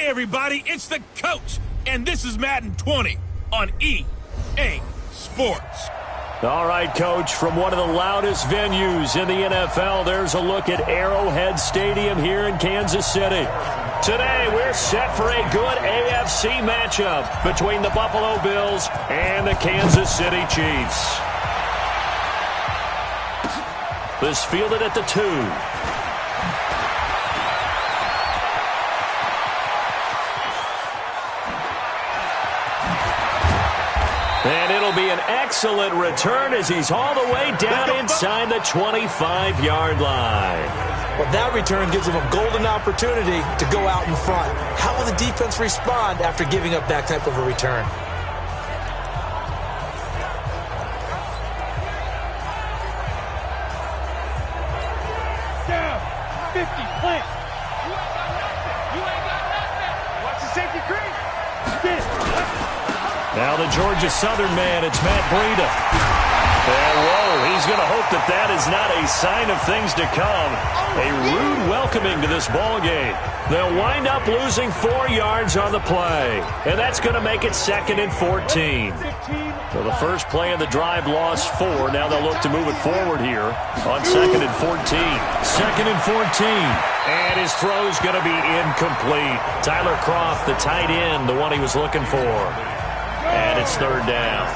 everybody, it's the coach, and this is Madden 20 on EA Sports. All right, Coach, from one of the loudest venues in the NFL, there's a look at Arrowhead Stadium here in Kansas City. Today, we're set for a good AFC matchup between the Buffalo Bills and the Kansas City Chiefs. This fielded at the 2. And it'll be an excellent return as he's all the way down inside the 25-yard line. Well, that return gives him a golden opportunity to go out in front. How will the defense respond after giving up that type of a return? Down, 50, plant. You ain't got nothing. You ain't got nothing. Watch the safety creep. Spin. Now the Georgia Southern man, it's Matt Breida. And whoa, he's going to hope that that is not a sign of things to come. A rude welcoming to this ball game. They'll wind up losing 4 yards on the play. And that's going to make it 2nd and 14. So the first play of the drive lost 4. Now they'll look to move it forward here on 2nd and 14. 2nd and 14. And his throw's going to be incomplete. Tyler Kroft, the tight end, the one he was looking for. And it's 3rd down.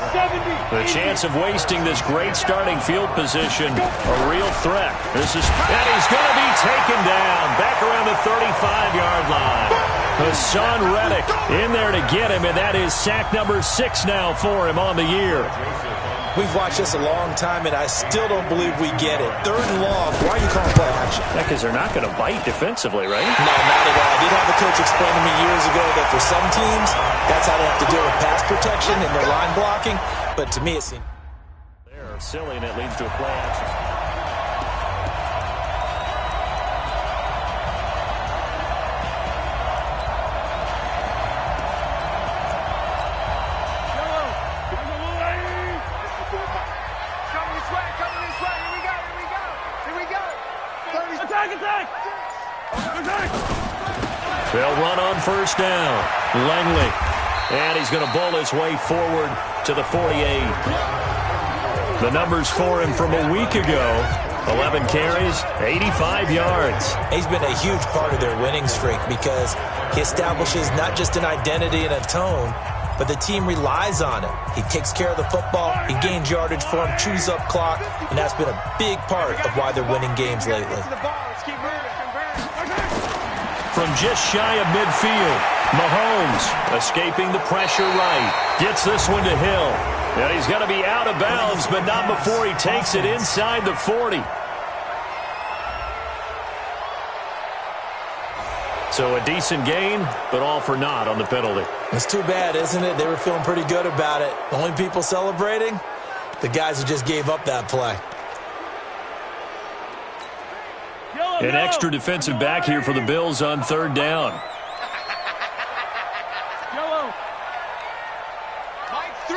The chance of wasting this great starting field position, a real threat. And he's going to be taken down back around the 35-yard line. Hassan Reddick in there to get him, and that is sack number 6 now for him on the year. We've watched this a long time, and I still don't believe we get it. 3rd and long. Why are you calling play action? Yeah, because they're not going to bite defensively, right? No, not at all. I did have a coach explain to me years ago that for some teams, that's how they have to deal with pass protection and their line blocking. But to me, it seems they're silly, and it leads to a play action. They'll run on 1st down. Langley. And he's going to bowl his way forward to the 48. The numbers for him from a week ago. 11 carries, 85 yards. He's been a huge part of their winning streak because he establishes not just an identity and a tone, but the team relies on it. He takes care of the football, he gains yardage for him, chews up clock, and that's been a big part of why they're winning games lately. From just shy of midfield, Mahomes escaping the pressure right. Gets this one to Hill. And he's going to be out of bounds, but not before he takes it inside the 40. So a decent gain, but all for naught on the penalty. It's too bad, isn't it? They were feeling pretty good about it. The only people celebrating, the guys who just gave up that play. An extra defensive back here for the Bills on 3rd down. Yellow. Mike 3.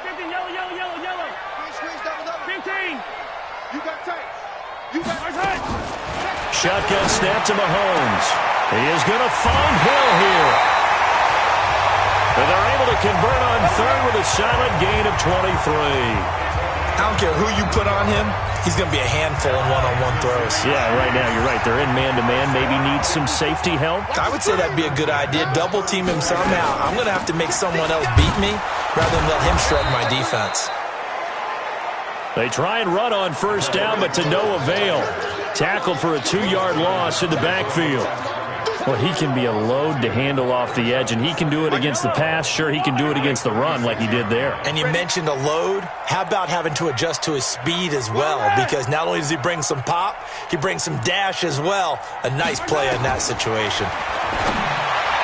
15, yellow. Squeeze double. 15. You got tight. You got tight. Shotgun snap to Mahomes. He is going to find Hill here. And they're able to convert on 3rd with a solid gain of 23. I don't care who you put on him, he's going to be a handful in one-on-one throws. Yeah, right now, you're right. They're in man-to-man. Maybe need some safety help. I would say that'd be a good idea. Double team him somehow. I'm going to have to make someone else beat me rather than let him shred my defense. They try and run on 1st down, but to no avail. Tackled for a 2-yard loss in the backfield. Well, he can be a load to handle off the edge, and he can do it against the pass. Sure, he can do it against the run like he did there. And you mentioned a load. How about having to adjust to his speed as well? Because not only does he bring some pop, he brings some dash as well. A nice play in that situation.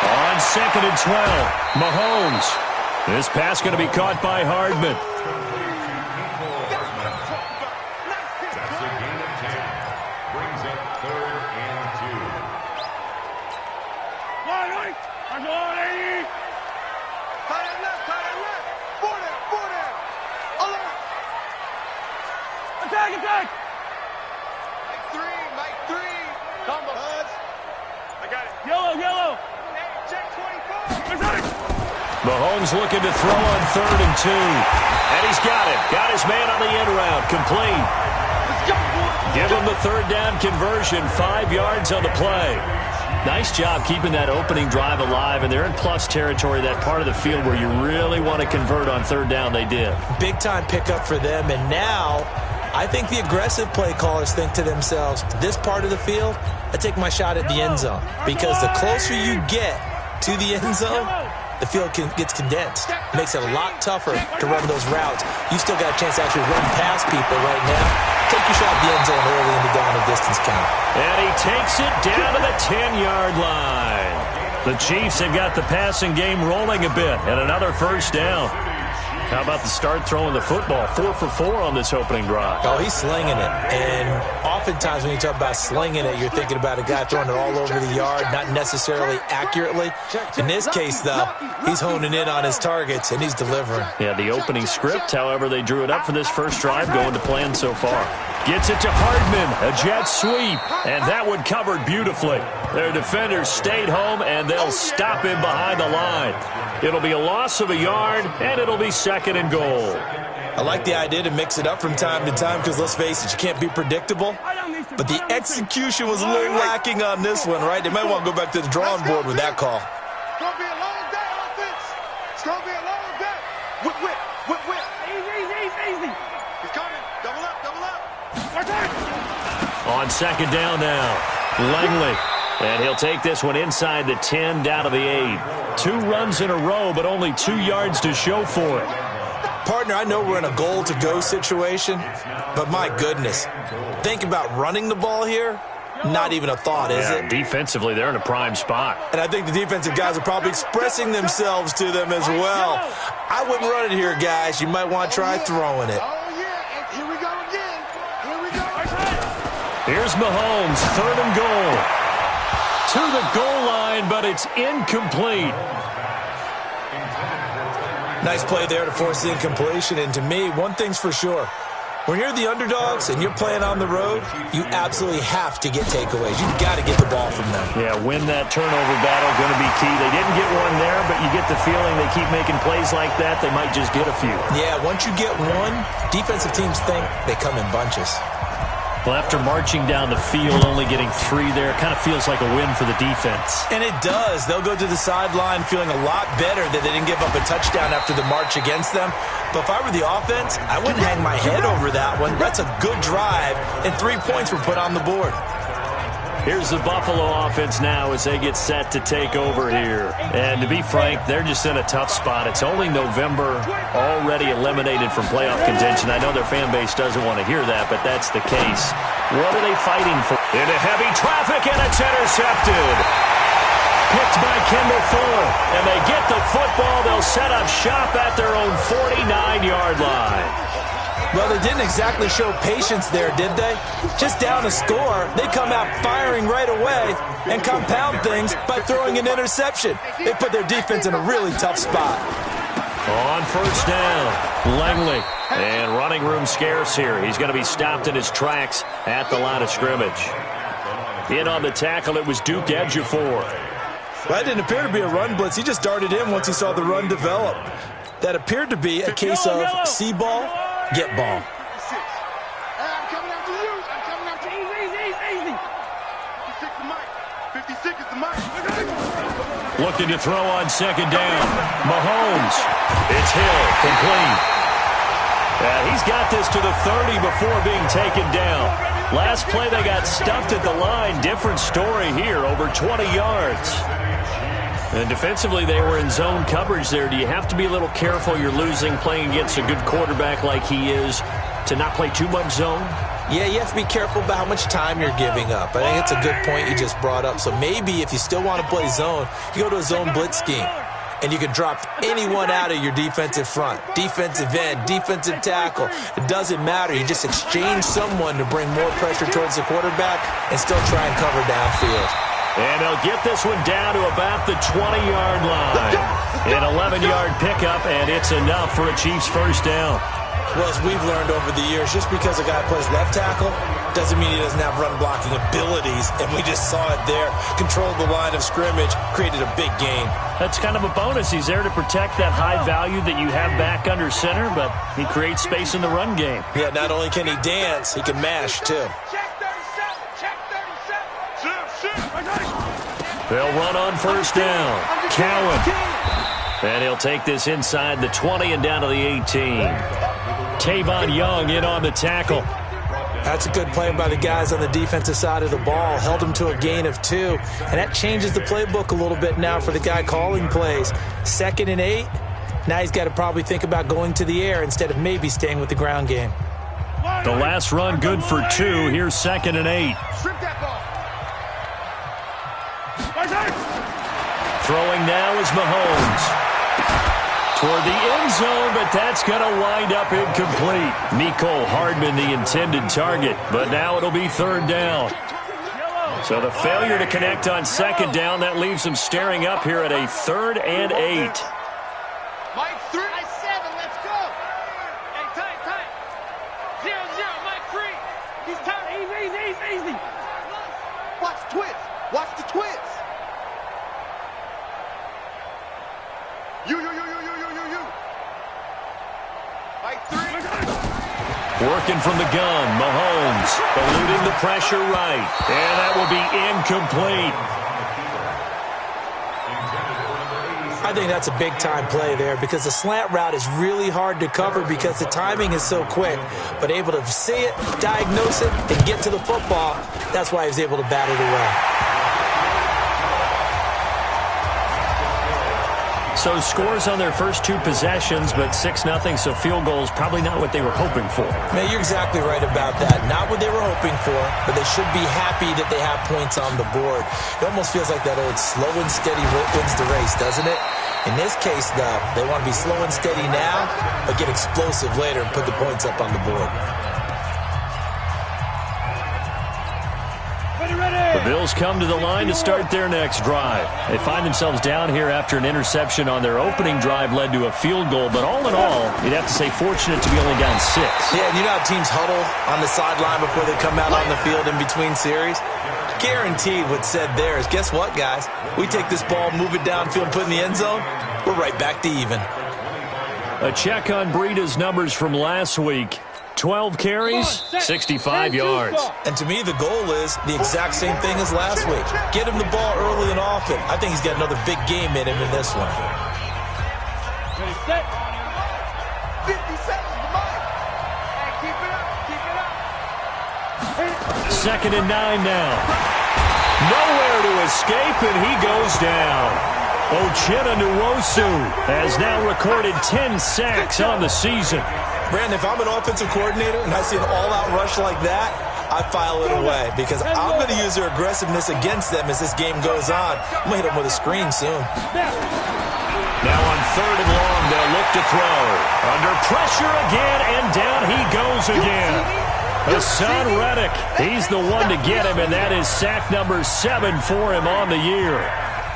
On 2nd and 12, Mahomes. This pass going to be caught by Hardman. Attack! Mike 3. Combo. I got it. Yellow. Check. Mahomes looking to throw on 3rd and 2. And he's got it. Got his man on the end route. Complete. Give him the 3rd down conversion. 5 yards on the play. Nice job keeping that opening drive alive, and they're in plus territory, that part of the field where you really want to convert on 3rd down. They did. Big-time pickup for them, and now I think the aggressive play callers think to themselves, this part of the field, I take my shot at the end zone, because the closer you get to the end zone, the field gets condensed. Makes it a lot tougher to run those routes. You still got a chance to actually run past people right now. Take your shot at the end zone early in the down and distance count. And he takes it down to the 10-yard line. The Chiefs have got the passing game rolling a bit, and another 1st down. How about the start throwing the football? 4 for 4 on this opening drive. Oh, he's slinging it. And oftentimes when you talk about slinging it, you're thinking about a guy throwing it all over the yard, not necessarily accurately. In this case, though, he's honing in on his targets, and he's delivering. Yeah, the opening script, however, they drew it up for this first drive, going to plan so far. Gets it to Hardman, a jet sweep, and that one covered beautifully. Their defenders stayed home, and they'll stop him behind the line. It'll be a loss of a yard, and it'll be 2nd and goal. I like the idea to mix it up from time to time because, let's face it, you can't be predictable. But the execution was a little lacking on this one, right? They might want to go back to the drawing board with that call. It's going to be a long day, offense. It's going to be a long day. Whip. Easy. He's coming. Double up. On 2nd down now, Langley. And he'll take this one inside the 10, down to the 8. 2 runs in a row, but only 2 yards to show for it. Partner, I know we're in a goal-to-go situation, but my goodness, think about running the ball here. Not even a thought, is it? Defensively, they're in a prime spot. And I think the defensive guys are probably expressing themselves to them as well. I wouldn't run it here, guys. You might want to try throwing it. Oh, yeah. Here we go again. Here we go. Here's Mahomes, 3rd and goal. To the goal line, but it's incomplete. Nice play there to force the incompletion. And to me, one thing's for sure. When you're the underdogs and you're playing on the road, you absolutely have to get takeaways. You've got to get the ball from them. Yeah, win that turnover battle, going to be key. They didn't get one there, but you get the feeling they keep making plays like that, they might just get a few. Yeah, once you get one, defensive teams think they come in bunches. Well, after marching down the field, only getting 3 there, kind of feels like a win for the defense. And it does. They'll go to the sideline feeling a lot better that they didn't give up a touchdown after the march against them. But if I were the offense, I wouldn't hang my head over that one. That's a good drive, and 3 points were put on the board. Here's the Buffalo offense now as they get set to take over here. And to be frank, they're just in a tough spot. It's only November, already eliminated from playoff contention. I know their fan base doesn't want to hear that, but that's the case. What are they fighting for? Into heavy traffic, and it's intercepted. Picked by Kendall Fuller, and they get the football. They'll set up shop at their own 49-yard line. Well, they didn't exactly show patience there, did they? Just down a score, they come out firing right away and compound things by throwing an interception. They put their defense in a really tough spot. On 1st down, Langley. And running room scarce here. He's going to be stopped in his tracks at the line of scrimmage. In on the tackle, it was Duke Ejiofor. Well, that didn't appear to be a run blitz. He just darted in once he saw the run develop. That appeared to be a case of see ball, get ball. I'm coming after you. I'm coming after you. Easy. 56 the mic. 56 is the mic. Looking to throw on 2nd down. Mahomes. It's Hill, complete. He's got this to the 30 before being taken down. Last play, they got stuffed at the line. Different story here, over 20 yards. And defensively, they were in zone coverage there. Do you have to be a little careful? You're losing, playing against a good quarterback like he is, to not play too much zone? Yeah, you have to be careful about how much time you're giving up. I think it's a good point you just brought up. So maybe if you still want to play zone, you go to a zone blitz scheme. And you can drop anyone out of your defensive front. Defensive end, defensive tackle. It doesn't matter. You just exchange someone to bring more pressure towards the quarterback and still try and cover downfield. And they'll get this one down to about the 20-yard line. An 11-yard pickup, and it's enough for a Chiefs 1st down. Well, as we've learned over the years, just because a guy plays left tackle doesn't mean he doesn't have run-blocking abilities, and we just saw it there. Controlled the line of scrimmage, created a big gain. That's kind of a bonus. He's there to protect that high value that you have back under center, but he creates space in the run game. Yeah, not only can he dance, he can mash, too. Check 37. Check 37. They'll run on first down. Cowan. And he'll take this inside the 20 and down to the 18. Tavon Young in on the tackle. That's a good play by the guys on the defensive side of the ball. Held him to a gain of 2. And that changes the playbook a little bit now for the guy calling plays. 2nd and 8. Now he's got to probably think about going to the air instead of maybe staying with the ground game. The last run good for 2. Here's 2nd and 8. Strip that ball. Throwing now is Mahomes. Toward the end zone, but that's going to wind up incomplete. Mecole Hardman, the intended target, but now it'll be 3rd down. So the failure to connect on 2nd down, that leaves them staring up here at a 3rd and 8. Mike 3. Mike 7, let's go. Hey, time. 0-0, Mike 3. He's tired. Easy. Watch the twist. Watch the twist. You. Mike 3. Working from the gun, Mahomes eluding the pressure right, and that will be incomplete. I think that's a big-time play there because the slant route is really hard to cover because the timing is so quick. But able to see it, diagnose it, and get to the football, that's why he was able to bat it away. So scores on their first 2 possessions, but 6-0, so field goals probably not what they were hoping for. Man, you're exactly right about that. Not what they were hoping for, but they should be happy that they have points on the board. It almost feels like that old slow and steady wins the race, doesn't it? In this case, though, they want to be slow and steady now, but get explosive later and put the points up on the board. The Bills come to the line to start their next drive. They find themselves down here after an interception on their opening drive led to a field goal. But all in all, you'd have to say fortunate to be only down 6. Yeah, and you know how teams huddle on the sideline before they come out on the field in between series? Guaranteed what's said there is, guess what, guys? We take this ball, move it downfield, put it in the end zone, we're right back to even. A check on Breida's numbers from last week. 12 carries, 65 yards. And to me, the goal is the exact same thing as last week. Get him the ball early and often. I think he's got another big game in him in this one. Ready, set. 50 seconds to mine. Hey, keep it up. 2nd and 9 now. Nowhere to escape, and he goes down. Uchenna Nwosu has now recorded 10 sacks on the season. Brandon, if I'm an offensive coordinator and I see an all-out rush like that, I file it away because I'm going to use their aggressiveness against them as this game goes on. I'm going to hit them with a screen soon. Now on 3rd and long, they'll look to throw. Under pressure again, and down he goes again. Hassan Reddick, he's the one to get him, and that is sack number 7 for him on the year.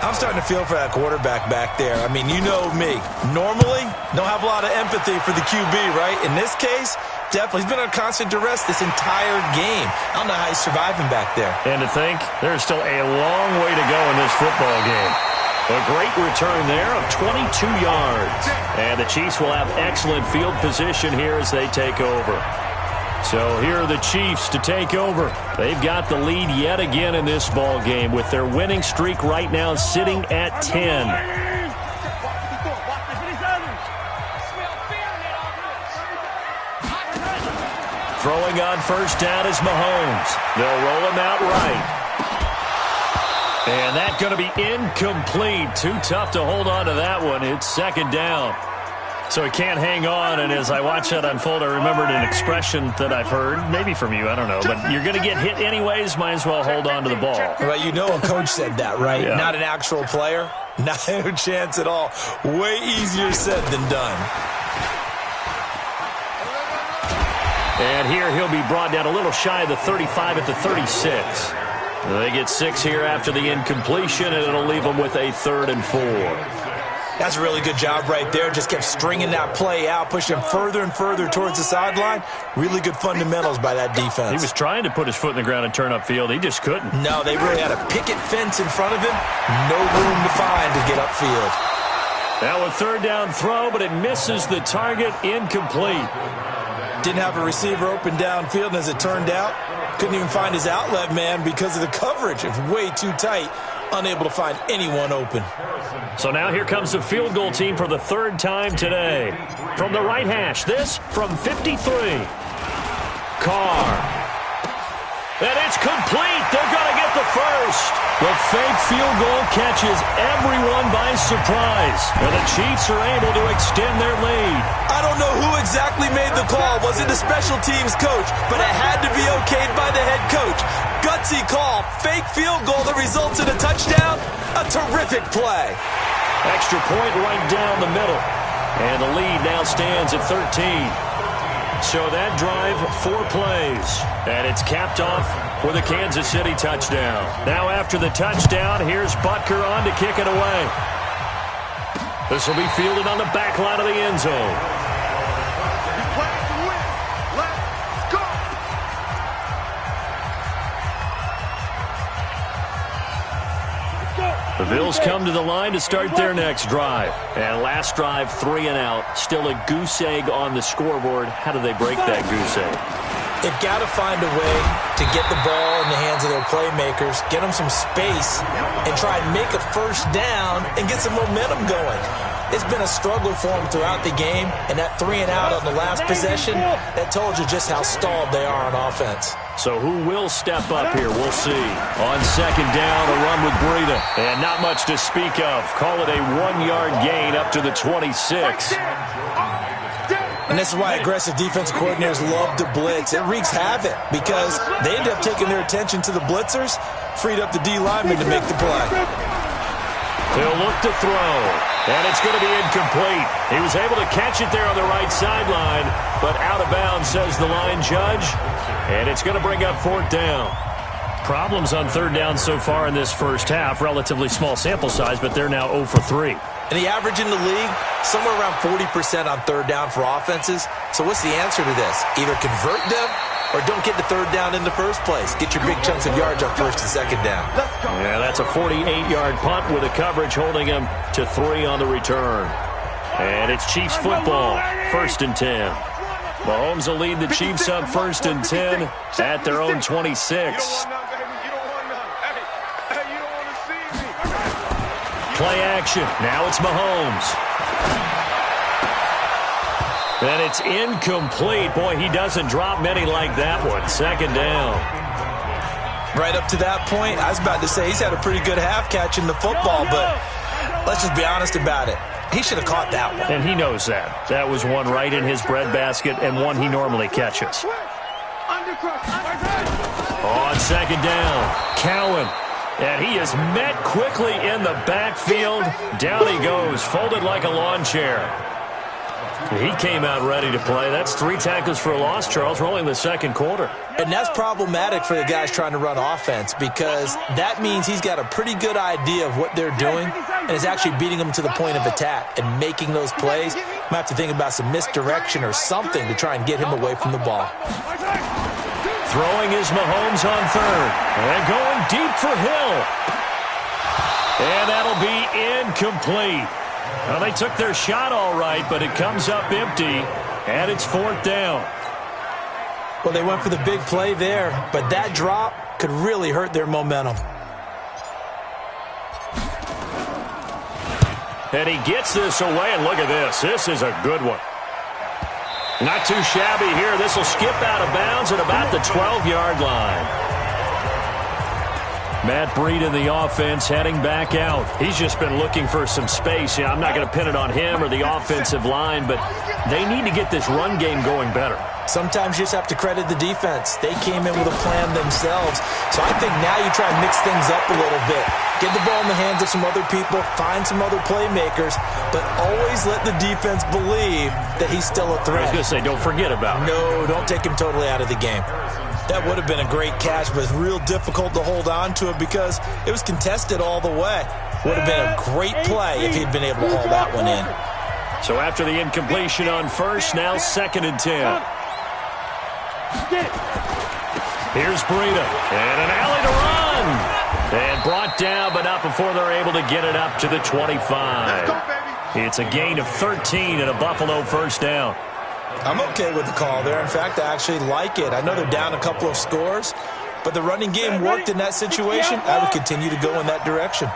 I'm starting to feel for that quarterback back there. I mean, you know me. Normally, don't have a lot of empathy for the QB, right? In this case, definitely. He's been under constant duress this entire game. I don't know how he's surviving back there. And to think, there's still a long way to go in this football game. A great return there of 22 yards. And the Chiefs will have excellent field position here as they take over. So here are the Chiefs to take over. They've got the lead yet again in this ball game with their winning streak right now sitting at 10. Throwing on first down is Mahomes. They'll roll him out right. And that's going to be incomplete. Too tough to hold on to that one. It's 2nd down. So he can't hang on, and as I watch that unfold, I remembered an expression that I've heard, maybe from you, I don't know, but you're going to get hit anyways, might as well hold on to the ball. Right, you know a coach said that, right? Yeah. Not an actual player. Not a chance at all. Way easier said than done. And here he'll be brought down a little shy of the 35 at the 36. They get 6 here after the incompletion, and it'll leave them with a 3rd and 4. That's a really good job right there. Just kept stringing that play out, pushing him further and further towards the sideline. Really good fundamentals by that defense. He was trying to put his foot in the ground and turn upfield. He just couldn't. No, they really had a picket fence in front of him. No room to find to get upfield. Now a third down throw, but it misses the target. Incomplete. Didn't have a receiver open downfield, and as it turned out, couldn't even find his outlet man because of the coverage. It was way too tight, unable to find anyone open. So now here comes the field goal team for the third time today. From the right hash, this from 53. Carr. And it's complete. They're going to get the first. The fake field goal catches everyone by surprise. And the Chiefs are able to extend their lead. I don't know who exactly made the call. Was it the special teams coach? But it had to be okayed by the head coach. Gutsy call. Fake field goal that results in a touchdown. A terrific play. Extra point right down the middle. And the lead now stands at 13. So that drive, 4 plays. And it's capped off with a Kansas City touchdown. Now after the touchdown, here's Butker on to kick it away. This will be fielded on the back line of the end zone. The Bills come to the line to start their next drive. And last drive, 3 and out. Still a goose egg on the scoreboard. How do they break that goose egg? They've got to find a way to get the ball in the hands of their playmakers, get them some space, and try and make a first down and get some momentum going. It's been a struggle for them throughout the game, and that 3 and out on the last possession, that told you just how stalled they are on offense. So who will step up here? We'll see. On second down, a run with Breida. And not much to speak of. Call it a 1-yard gain up to the 26. And this is why aggressive defensive coordinators love to blitz. It wreaks havoc because they end up taking their attention to the blitzers, freed up the D lineman to make the play. He'll look to throw, and it's going to be incomplete. He was able to catch it there on the right sideline, but out of bounds, says the line judge, and it's going to bring up 4th down. Problems on 3rd down so far in this first half. Relatively small sample size, but they're now 0 for 3. And the average in the league, somewhere around 40% on 3rd down for offenses. So what's the answer to this? Either convert them or don't get the 3rd down in the first place. Get your big chunks of yards on 1st and 2nd down. Yeah, that's a 48-yard punt with a coverage holding him to 3 on the return. And it's Chiefs football, 1st and 10. Mahomes will lead the Chiefs up 1st and 10 at their own 26. Play action. Now it's Mahomes. And it's incomplete. Boy, he doesn't drop many like that one. 2nd down. Right up to that point, I was about to say he's had a pretty good half catching the football, but let's just be honest about it. He should have caught that one. And he knows that. That was one right in his breadbasket and one he normally catches. On 2nd down, Cowan. And he is met quickly in the backfield. Down he goes, folded like a lawn chair. He came out ready to play. That's 3 tackles for a loss, Charles, rolling the 2nd quarter. And that's problematic for the guys trying to run offense because that means he's got a pretty good idea of what they're doing and is actually beating them to the point of attack and making those plays. Might have to think about some misdirection or something to try and get him away from the ball. Throwing is Mahomes on 3rd. And going deep for Hill. And that'll be incomplete. Well, they took their shot all right, but it comes up empty, and it's 4th down. Well, they went for the big play there, but that drop could really hurt their momentum. And he gets this away, and look at this. This is a good one. Not too shabby here. This will skip out of bounds at about the 12-yard line. Matt Breida in the offense heading back out. He's just been looking for some space. I'm not going to pin it on him or the offensive line, but they need to get this run game going better. Sometimes you just have to credit the defense. They came in with a plan themselves. So I think now you try and mix things up a little bit. Get the ball in the hands of some other people, find some other playmakers, but always let the defense believe that he's still a threat. I was going to say, don't forget about him. No, don't take him totally out of the game. That would have been a great catch, but it's real difficult to hold on to it because it was contested all the way. Would have been a great play if he'd been able to haul that one in. So after the incompletion on first, now 2nd and 10. Here's Breida, and an alley to run. And brought down, but not before they're able to get it up to the 25. It's a gain of 13 and a Buffalo first down. I'm okay with the call there. In fact, I actually like it. I know they're down a couple of scores, but the running game worked in that situation. I would continue to go in that direction.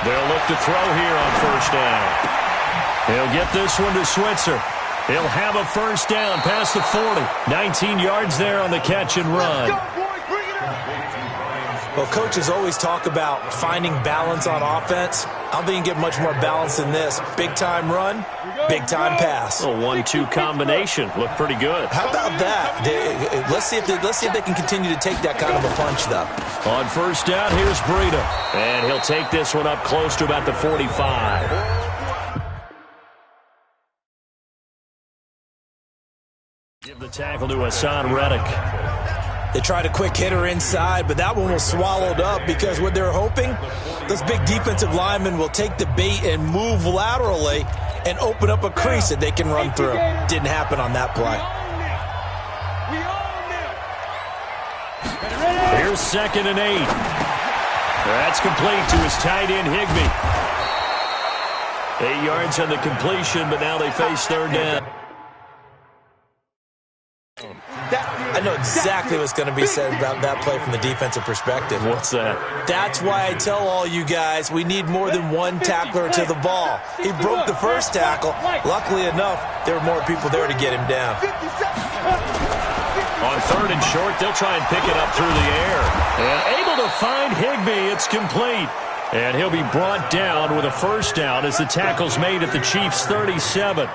They'll look to throw here on first down. He'll get this one to Switzer. He'll have a first down past the 40. 19 yards there on the catch and run. Well, coaches always talk about finding balance on offense. I don't think you can get much more balance than this. Big-time run, big-time pass. A 1-2 combination. Looked pretty good. How about that? Let's see if they can continue to take that kind of a punch, though. On first down, here's Breida. And he'll take this one up close to about the 45. Give the tackle to Hassan Reddick. They tried a quick hitter inside, but that one was swallowed up because what they're hoping, those big defensive linemen will take the bait and move laterally and open up a crease that they can run through. Didn't happen on that play. Here's 2nd and 8. That's complete to his tight end, Higbee. 8 yards on the completion, but now they face 3rd down. I know exactly what's going to be said about that play from the defensive perspective. What's that? That's why I tell all you guys we need more than one tackler to the ball. He broke the first tackle. Luckily enough, there were more people there to get him down. On 3rd and short, they'll try and pick it up through the air. And able to find Higbee. It's complete. And he'll be brought down with a first down as the tackle's made at the Chiefs' 37.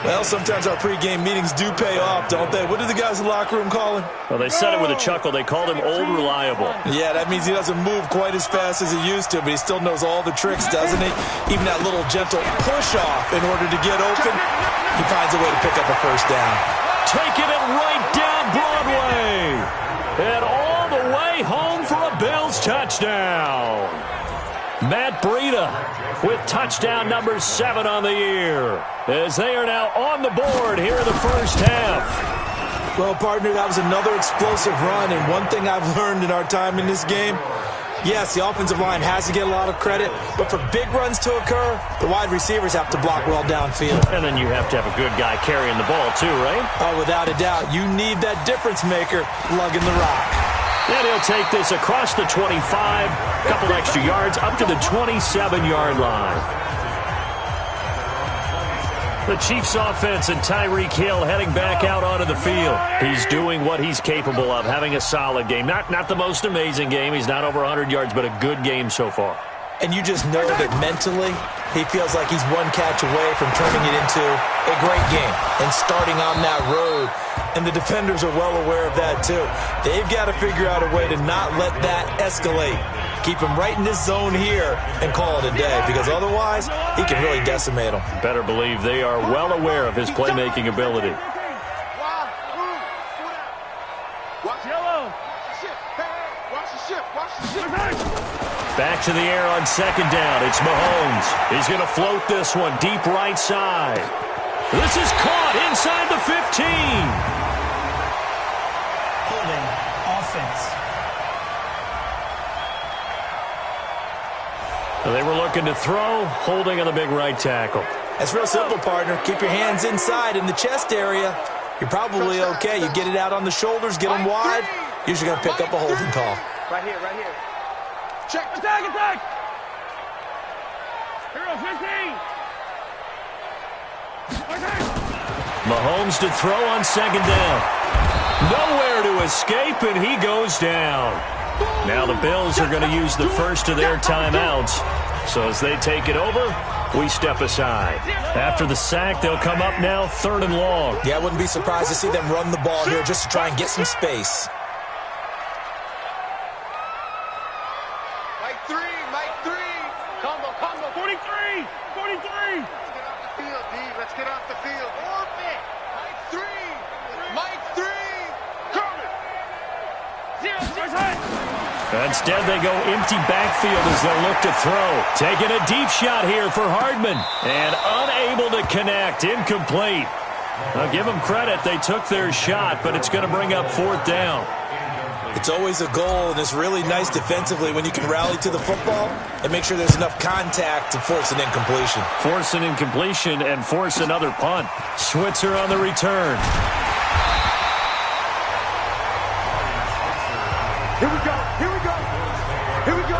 Well, sometimes our pregame meetings do pay off, don't they? What do the guys in the locker room call him? Well, they said it with a chuckle. They called him Old Reliable. Yeah, that means he doesn't move quite as fast as he used to, but he still knows all the tricks, doesn't he? Even that little gentle push-off in order to get open, he finds a way to pick up a first down. Taking it right down Broadway. And all the way home for a Bills touchdown. Matt Breida with touchdown number 7 on the year, as they are now on the board here in the first half. Well, partner, that was another explosive run, and one thing I've learned in our time in this game, yes, the offensive line has to get a lot of credit, but for big runs to occur, the wide receivers have to block well downfield. And then you have to have a good guy carrying the ball too, right? Oh, without a doubt. You need that difference maker lugging the rock. And he'll take this across the 25, a couple extra yards, up to the 27-yard line. The Chiefs offense and Tyreek Hill heading back out onto the field. He's doing what he's capable of, having a solid game. Not the most amazing game. He's not over 100 yards, but a good game so far. And you just know that mentally, he feels like he's one catch away from turning it into a great game and starting on that road. And the defenders are well aware of that, too. They've got to figure out a way to not let that escalate. Keep him right in this zone here and call it a day, because otherwise, he can really decimate them. Better believe they are well aware of his playmaking ability. Back to the air on 2nd down. It's Mahomes. He's going to float this one deep right side. This is caught inside the 15. Holding offense. They were looking to throw, holding on the big right tackle. That's real simple, partner. Keep your hands inside in the chest area. You're probably okay. You get it out on the shoulders, get them wide. Usually going to pick up a holding call. Right here, right here. Check. Attack, attack. Hero 15. Mahomes to throw on 2nd down. Nowhere to escape, and he goes down. Now the Bills are going to use the first of their timeouts. So as they take it over, we step aside. After the sack, they'll come up now 3rd and long. Yeah, I wouldn't be surprised to see them run the ball here just to try and get some space. Mike 3. Combo. 43. Let's get off the field. Orbit. Mike 3. Coming. 0-0. Instead, they go empty backfield as they look to throw. Taking a deep shot here for Hardman. And unable to connect. Incomplete. I'll give them credit. They took their shot, but it's going to bring up 4th down. It's always a goal, and it's really nice defensively when you can rally to the football and make sure there's enough contact to force an incompletion. Force an incompletion and force another punt. Switzer on the return. Here we go. Here we go. Here we go.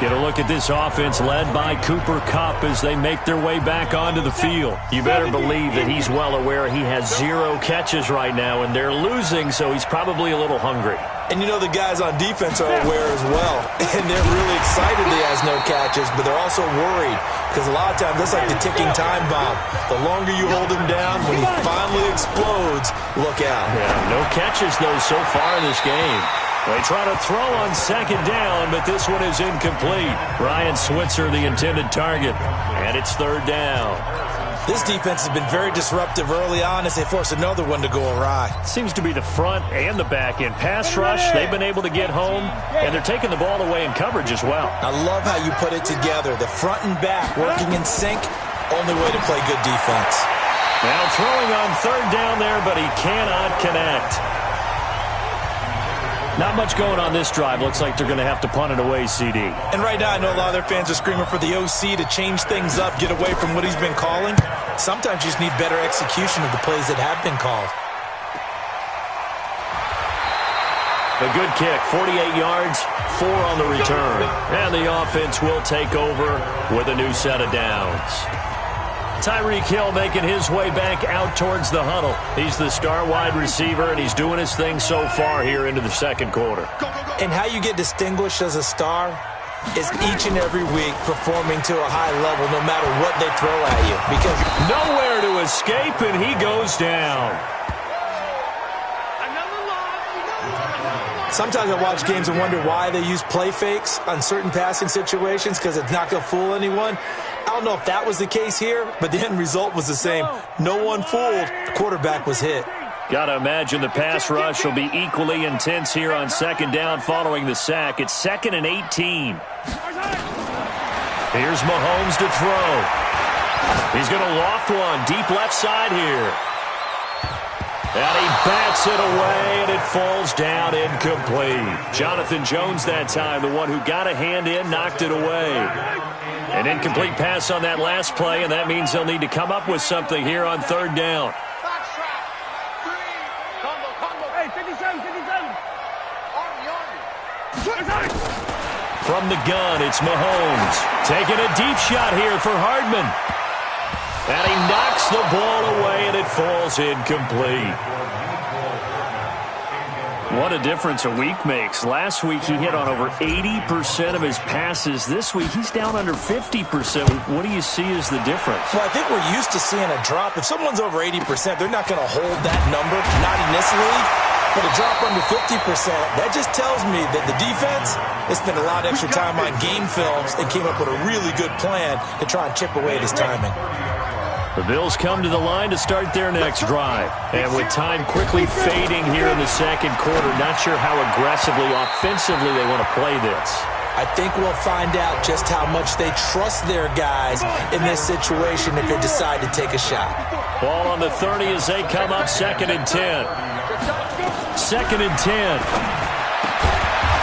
Get a look at this offense led by Cooper Kupp as they make their way back onto the field. You better believe that he's well aware he has 0 catches right now, and they're losing, so he's probably a little hungry. And you know the guys on defense are aware as well. And they're really excited he has no catches, but they're also worried because a lot of times that's like the ticking time bomb. The longer you hold him down, when he finally explodes, look out. Yeah, no catches, though, so far in this game. They try to throw on 2nd down, but this one is incomplete. Ryan Switzer, the intended target, and it's 3rd down. This defense has been very disruptive early on as they force another one to go awry. Seems to be the front and the back end. Pass rush, they've been able to get home, and they're taking the ball away in coverage as well. I love how you put it together. The front and back working in sync, only way to play good defense. Now throwing on 3rd down there, but he cannot connect. Not much going on this drive. Looks like they're going to have to punt it away, CD. And right now, I know a lot of their fans are screaming for the OC to change things up, get away from what he's been calling. Sometimes you just need better execution of the plays that have been called. A good kick, 48 yards, 4 on the return. And the offense will take over with a new set of downs. Tyreek Hill making his way back out towards the huddle. He's the star wide receiver, and he's doing his thing so far here into the 2nd quarter. And how you get distinguished as a star is each and every week performing to a high level no matter what they throw at you. Because nowhere to escape, and he goes down. sometimes I watch games and wonder why they use play fakes on certain passing situations because it's not going to fool anyone. I don't know if that was the case here, but the end result was the same. No one fooled. The quarterback was hit. Got to imagine the pass rush will be equally intense here on second down following the sack. It's 2nd and 18. Here's Mahomes to throw. He's going to loft one deep left side here. And he bats it away, and it falls down incomplete. Jonathan Jones that time, the one who got a hand in, knocked it away. An incomplete pass on that last play, and that means they'll need to come up with something here on third down. From the gun, it's Mahomes. Taking a deep shot here for Hardman. And he knocks the ball away, and it falls incomplete. What a difference a week makes. Last week, he hit on over 80% of his passes. This week, he's down under 50%. What do you see as the difference? Well, I think we're used to seeing a drop. If someone's over 80%, they're not going to hold that number, not in this league. But a drop under 50%, that just tells me that the defense has spent a lot of extra time on game films and came up with a really good plan to try and chip away at his timing. The Bills come to the line to start their next drive. And with time quickly fading here in the second quarter, not sure how aggressively, offensively they want to play this. I think we'll find out just how much they trust their guys in this situation if they decide to take a shot. Ball on the 30 as they come up 2nd and 10. 2nd and 10.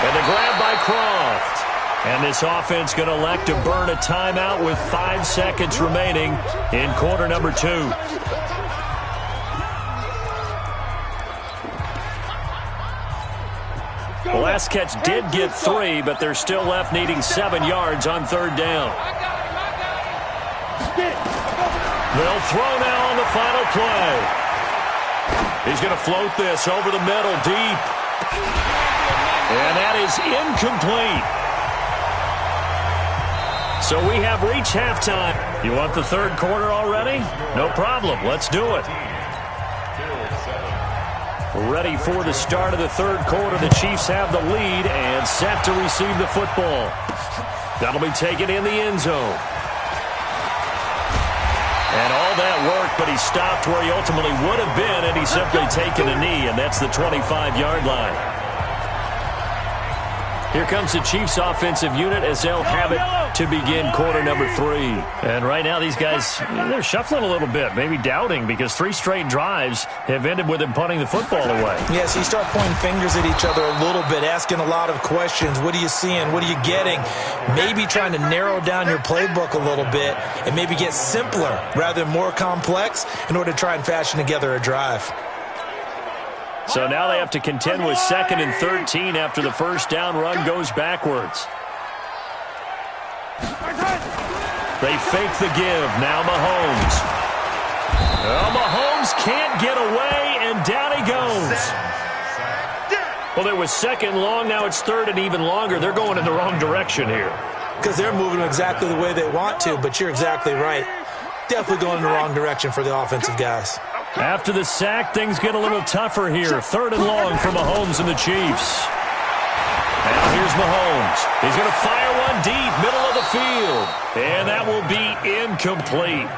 And the grab by Croft. And this offense going to elect to burn a timeout with 5 seconds remaining in quarter number 2. The last catch did get 3, but they're still left needing 7 yards on third down. They'll throw now on the final play. He's going to float this over the middle deep. And that is incomplete. So we have reached halftime. You want the third quarter already? No problem. Let's do it. Ready for the start of the third quarter. The Chiefs have the lead and set to receive the football. That'll be taken in the end zone. And all that work, but he stopped where he ultimately would have been, and he's simply taken a knee, and that's the 25-yard line. Here comes the Chiefs offensive unit as they'll have it to begin quarter number 3. And right now these guys, they're shuffling a little bit, maybe doubting, because 3 straight drives have ended with them punting the football away. Yeah, so you start pointing fingers at each other a little bit, asking a lot of questions. What are you seeing? What are you getting? Maybe trying to narrow down your playbook a little bit and maybe get simpler rather than more complex in order to try and fashion together a drive. So now they have to contend with 2nd and 13 after the first down run goes backwards. They fake the give. Now Mahomes. Oh, Mahomes can't get away, and down he goes. Well, it was 2nd long. Now it's 3rd and even longer. They're going in the wrong direction here. Because they're moving exactly the way they want to, but you're exactly right. Definitely going in the wrong direction for the offensive guys. After the sack, things get a little tougher here. 3rd and long for Mahomes and the Chiefs. Now here's Mahomes. He's going to fire one deep, middle of the field. And that will be incomplete.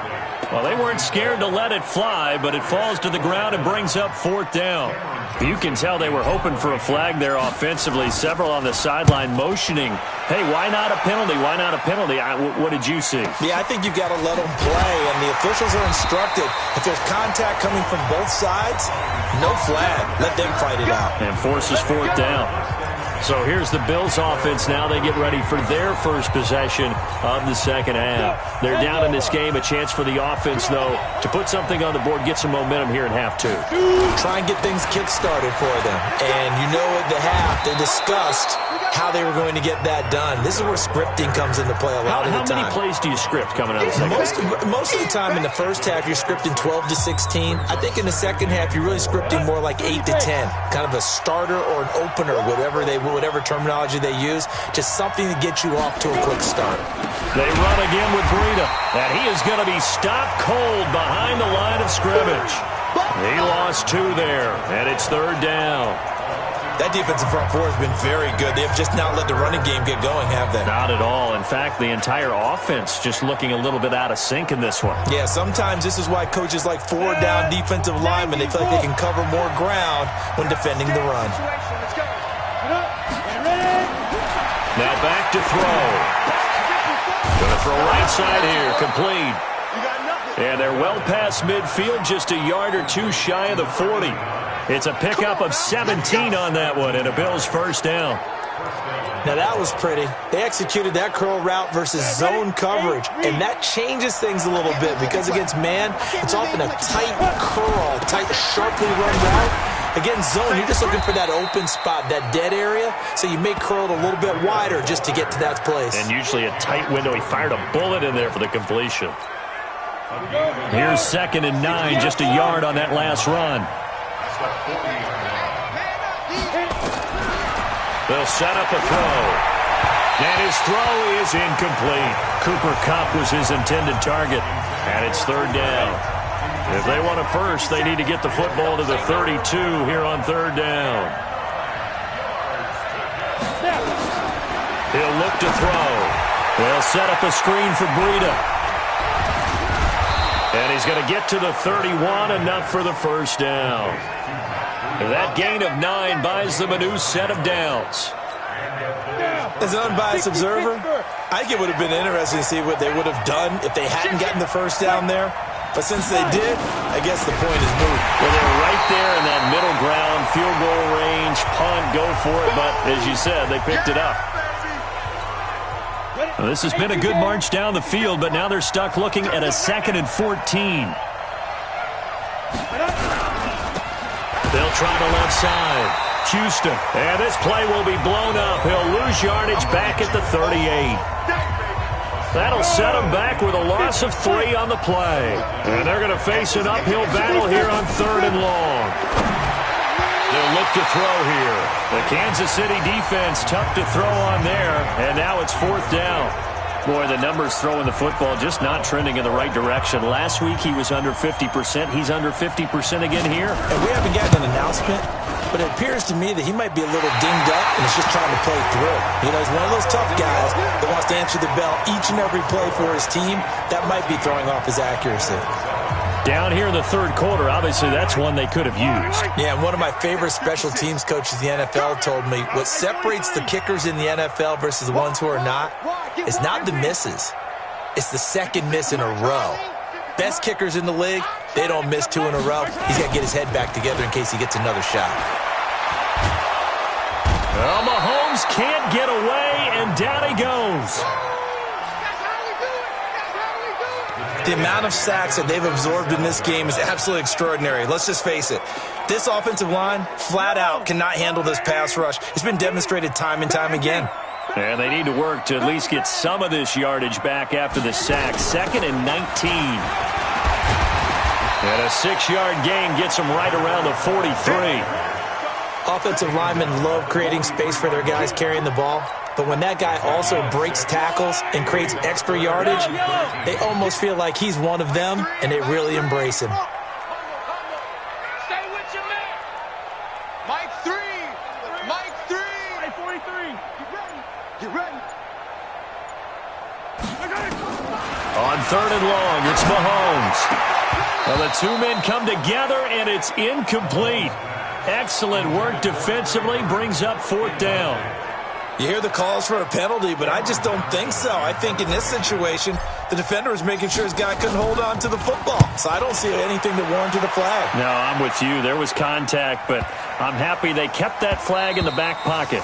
Well, they weren't scared to let it fly, but it falls to the ground and brings up 4th down. You can tell they were hoping for a flag there offensively. Several on the sideline motioning, hey, why not a penalty? Why not a penalty? What did you see? Yeah, I think you've got to let them play, and the officials are instructed. If there's contact coming from both sides, no flag. Let them fight it out. And forces 4th down. So here's the Bills offense now. They get ready for their first possession of the second half. They're down in this game. A chance for the offense, though, to put something on the board, get some momentum here in half 2. Try and get things kick-started for them. And you know at the half, they discussed how they were going to get that done. This is where scripting comes into play a lot of the time. How many plays do you script coming out of the second half? Most of the time in the first half, you're scripting 12 to 16. I think in the second half, you're really scripting more like 8 to 10. Kind of a starter or an opener, whatever terminology they use. Just something to get you off to a quick start. They run again with Breida. And he is going to be stopped cold behind the line of scrimmage. He lost 2 there, and it's 3rd down. That defensive front 4 has been very good. They've just not let the running game get going, have they? Not at all. In fact, the entire offense just looking a little bit out of sync in this one. Yeah, sometimes this is why coaches like 4-down defensive linemen, they feel like they can cover more ground when defending the run. Now back to throw. Going to throw right side here, complete. And they're well past midfield, just a yard or 2 shy of the 40. It's a pickup of 17 on that one, and a Bills first down. Now that was pretty. They executed that curl route versus zone coverage, and that changes things a little bit because against man, it's often a tight curl, tight, sharply run route. Against zone, you're just looking for that open spot, that dead area, so you may curl it a little bit wider just to get to that place. And usually a tight window. He fired a bullet in there for the completion. Here's 2nd and 9, just a yard on that last run. They'll set up a throw. And his throw is incomplete. Cooper Kupp was his intended target. And it's 3rd down. If they want a first, they need to get the football to the 32 here on 3rd down. He'll look to throw. They'll set up a screen for Breida. And he's going to get to the 31, enough for the first down. That gain of 9 buys them a new set of downs. As an unbiased observer, I think it would have been interesting to see what they would have done if they hadn't gotten the first down there. But since they did, I guess the point is moot. Well, they were right there in that middle ground, field goal range, punt, go for it. But as you said, they picked it up. Well, this has been a good march down the field, but now they're stuck looking at a 2nd and 14. They'll try the left side. Houston. And this play will be blown up. He'll lose yardage back at the 38. That'll set him back with a loss of 3 on the play. And they're going to face an uphill battle here on 3rd and long. They'll look to throw here. The Kansas City defense tough to throw on there. And now it's 4th down. Boy, the numbers throwing the football just not trending in the right direction. Last week he was under 50%. He's under 50% again here. And we haven't gotten an announcement, but it appears to me that he might be a little dinged up and is just trying to play through. You know, he's one of those tough guys that wants to answer the bell each and every play for his team. That might be throwing off his accuracy. Down here in the third quarter, obviously that's one they could have used. Yeah, one of my favorite special teams coaches in the NFL told me what separates the kickers in the NFL versus the ones who are not is not the misses. It's the second miss in a row. Best kickers in the league, they don't miss 2 in a row. He's got to get his head back together in case he gets another shot. Well, Mahomes can't get away, and down he goes. The amount of sacks that they've absorbed in this game is absolutely extraordinary. Let's just face it. This offensive line, flat out, cannot handle this pass rush. It's been demonstrated time and time again. And they need to work to at least get some of this yardage back after the sack. 2nd and 19. And a 6-yard gain gets them right around the 43. Offensive linemen love creating space for their guys carrying the ball. But when that guy also breaks tackles and creates extra yardage, they almost feel like he's one of them, and they really embrace him. Stay with your man. Mike 3. Mike 3. Hey, 43. Get ready. Get ready. On 3rd and long, it's Mahomes. Well, the two men come together, and it's incomplete. Excellent work defensively, brings up 4th down. You hear the calls for a penalty, but I just don't think so. I think in this situation, the defender was making sure his guy couldn't hold on to the football. So I don't see anything that warranted a flag. No, I'm with you. There was contact, but I'm happy they kept that flag in the back pocket.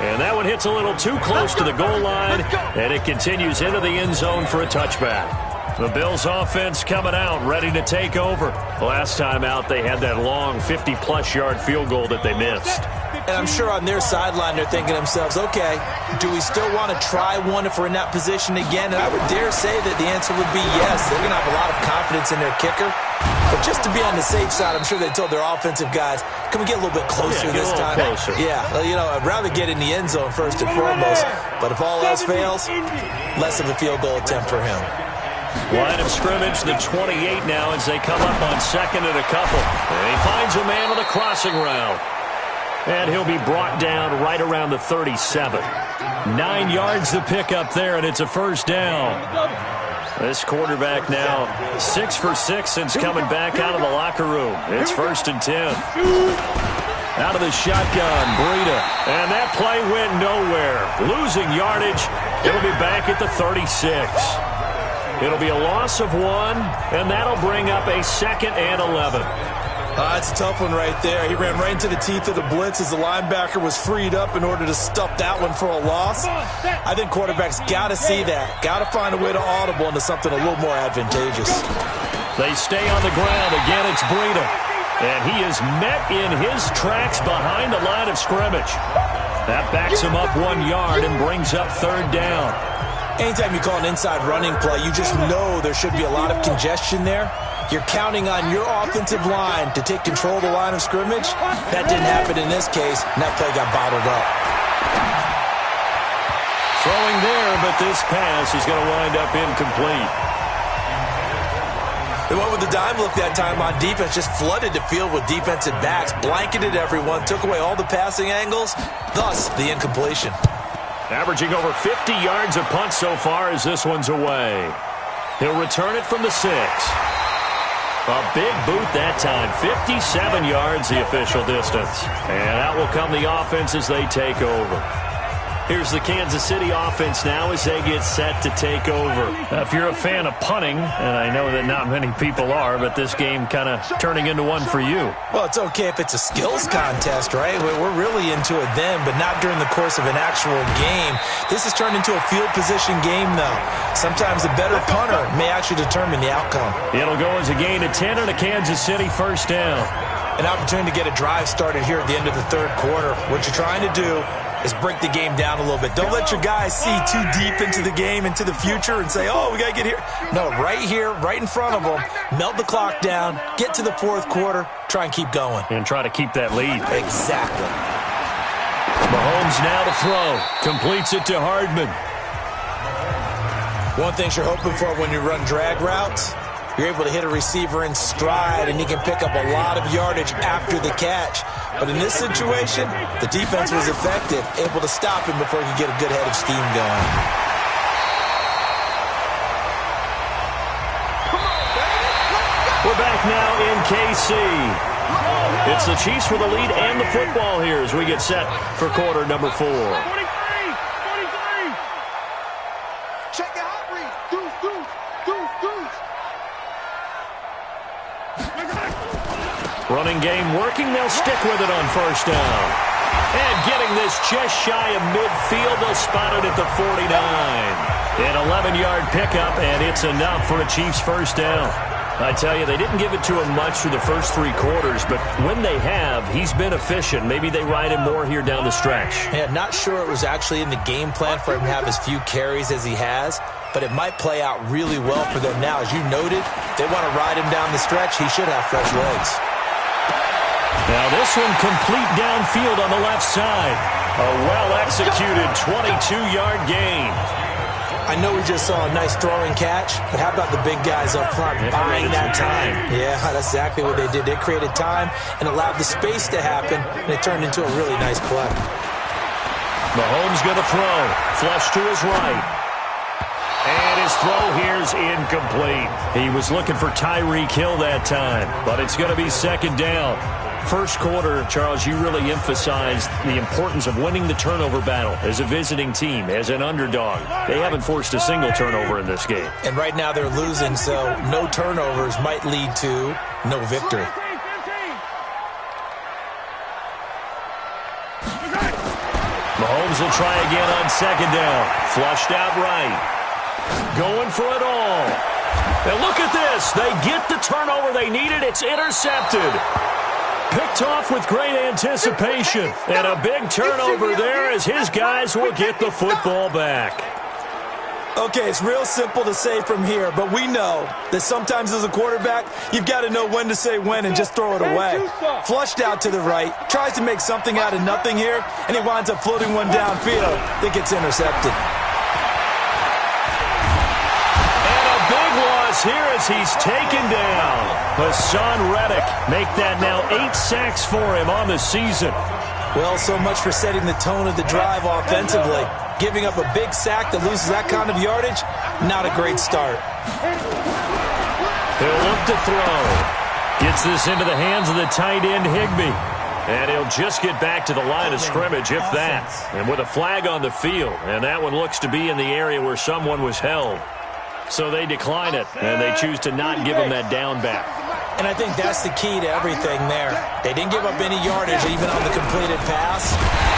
And that one hits a little too close to the goal line, and it continues into the end zone for a touchback. The Bills offense coming out, ready to take over. Last time out, they had that long 50-plus yard field goal that they missed. And I'm sure on their sideline they're thinking to themselves, okay, do we still want to try one if we're in that position again? And I would dare say that the answer would be yes. They're going to have a lot of confidence in their kicker. But just to be on the safe side, I'm sure they told their offensive guys, can we get a little bit closer this time? Closer. Yeah, you know, I'd rather get in the end zone first and foremost. But if all else fails, less of a field goal attempt for him. Line of scrimmage, the 28 now as they come up on 2nd and a couple. And he finds a man on the crossing route. And he'll be brought down right around the 37. 9 yards to pick up there, and it's a 1st down. This quarterback now 6 for 6 since coming back out of the locker room. It's 1st and 10. Out of the shotgun, Breida. And that play went nowhere. Losing yardage. It'll be back at the 36. It'll be a loss of 1, and that'll bring up a 2nd and 11. It's a tough one right there. He ran right into the teeth of the blitz as the linebacker was freed up in order to stuff that one for a loss. I think quarterbacks got to see that. Got to find a way to audible into something a little more advantageous. They stay on the ground. Again, it's Breida. And he is met in his tracks behind the line of scrimmage. That backs him up 1 yard and brings up 3rd down. Anytime you call an inside running play, you just know there should be a lot of congestion there. You're counting on your offensive line to take control of the line of scrimmage. That didn't happen in this case, and that play got bottled up. Throwing there, but this pass is going to wind up incomplete. They went with the dime look that time on defense, just flooded the field with defensive backs, blanketed everyone, took away all the passing angles, thus the incompletion. Averaging over 50 yards a punt so far as this one's away. He'll return it from the 6. A big boot that time. 57 yards the official distance. And out will come the offense as they take over. Here's the Kansas City offense now as they get set to take over. If you're a fan of punting, and I know that not many people are, but this game kind of turning into one for you. Well, it's okay if it's a skills contest, right? We're really into it then, but not during the course of an actual game. This has turned into a field position game, though. Sometimes a better punter may actually determine the outcome. It'll go as a gain of 10 and a Kansas City 1st down. An opportunity to get a drive started here at the end of the 3rd quarter. What you're trying to do is break the game down a little bit. Don't let your guys see too deep into the game, into the future, and say, oh, we got to get here. No, right here, right in front of them, melt the clock down, get to the 4th quarter, try and keep going. And try to keep that lead. Exactly. Mahomes now to throw. Completes it to Hardman. One thing you're hoping for when you run drag routes, you're able to hit a receiver in stride, and he can pick up a lot of yardage after the catch. But in this situation, the defense was effective, able to stop him before he could get a good head of steam going. We're now in KC. It's the Chiefs for the lead and the football here as we get set for quarter number 4. 43. Check it out, Reed. Deuce. Running game working. They'll stick with it on first down. And getting this just shy of midfield. They'll spot it at the 49. An 11-yard pickup, and it's enough for a Chiefs first down. I tell you, they didn't give it to him much through the first 3 quarters, but when they have, he's been efficient. Maybe they ride him more here down the stretch. Yeah, not sure it was actually in the game plan for him to have as few carries as he has, but it might play out really well for them now. As you noted, they want to ride him down the stretch. He should have fresh legs. Now this one complete downfield on the left side. A well-executed 22-yard gain. I know we just saw a nice throwing catch, but how about the big guys up front buying that time? Yeah, that's exactly what they did. They created time and allowed the space to happen, and it turned into a really nice play. Mahomes going to throw. Flush to his right. And his throw here's incomplete. He was looking for Tyreek Hill that time, but it's going to be second down. First quarter, Charles, you really emphasized the importance of winning the turnover battle as a visiting team, as an underdog. They haven't forced a single turnover in this game. And right now they're losing, so no turnovers might lead to no victory. Mahomes will try again on second down. Flushed out right. Going for it all. And look at this. They get the turnover they needed. It's intercepted. Picked off with great anticipation. And a big turnover there as his guys will get the football back. Okay, it's real simple to say from here, but we know that sometimes as a quarterback, you've got to know when to say when and just throw it away. Flushed out to the right, tries to make something out of nothing here, and he winds up floating one downfield. I think it's intercepted. Here as he's taken down. Hassan Reddick make that now 8 sacks for him on the season. Well, so much for setting the tone of the drive offensively. Giving up a big sack that loses that kind of yardage, not a great start. He'll look to throw. Gets this into the hands of the tight end Higbee. And he'll just get back to the line of scrimmage, if that. And with a flag on the field. And that one looks to be in the area where someone was held. So they decline it, and they choose to not give him that down back. And I think that's the key to everything there. They didn't give up any yardage even on the completed pass.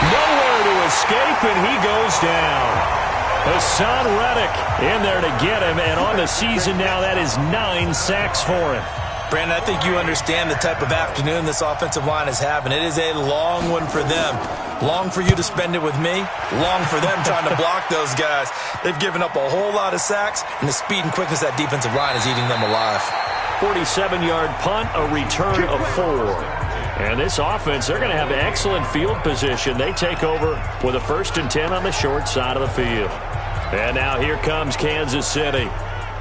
Nowhere to escape, and he goes down. Hassan Reddick in there to get him, and on the season now, that is 9 sacks for him. Brandon, I think you understand the type of afternoon this offensive line is having. It is a long one for them. Long for you to spend it with me. Long for them trying to block those guys. They've given up a whole lot of sacks, and the speed and quickness of that defensive line is eating them alive. 47-yard punt, a return of 4. And this offense, they're going to have excellent field position. They take over with a 1st and 10 on the short side of the field. And now here comes Kansas City.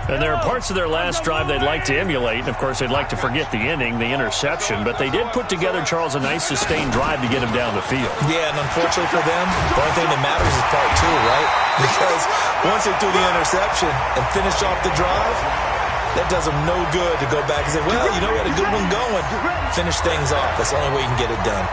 And there are parts of their last drive they'd like to emulate. And, of course, they'd like to forget the inning, the interception. But they did put together, Charles, a nice sustained drive to get him down the field. Yeah, and unfortunately for them, the only thing that matters is part 2, right? Because once they threw the interception and finished off the drive, that does them no good to go back and say, well, you know, we had a good one going. Finish things off. That's the only way you can get it done.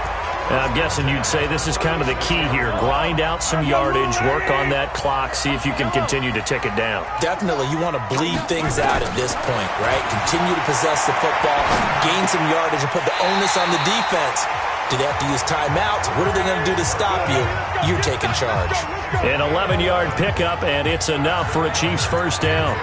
And I'm guessing you'd say this is kind of the key here. Grind out some yardage, work on that clock, see if you can continue to tick it down. Definitely. You want to bleed things out at this point, right? Continue to possess the football, gain some yardage, and put the onus on the defense. Do they have to use timeouts? What are they going to do to stop you? You're taking charge. An 11-yard pickup, and it's enough for a Chiefs first down.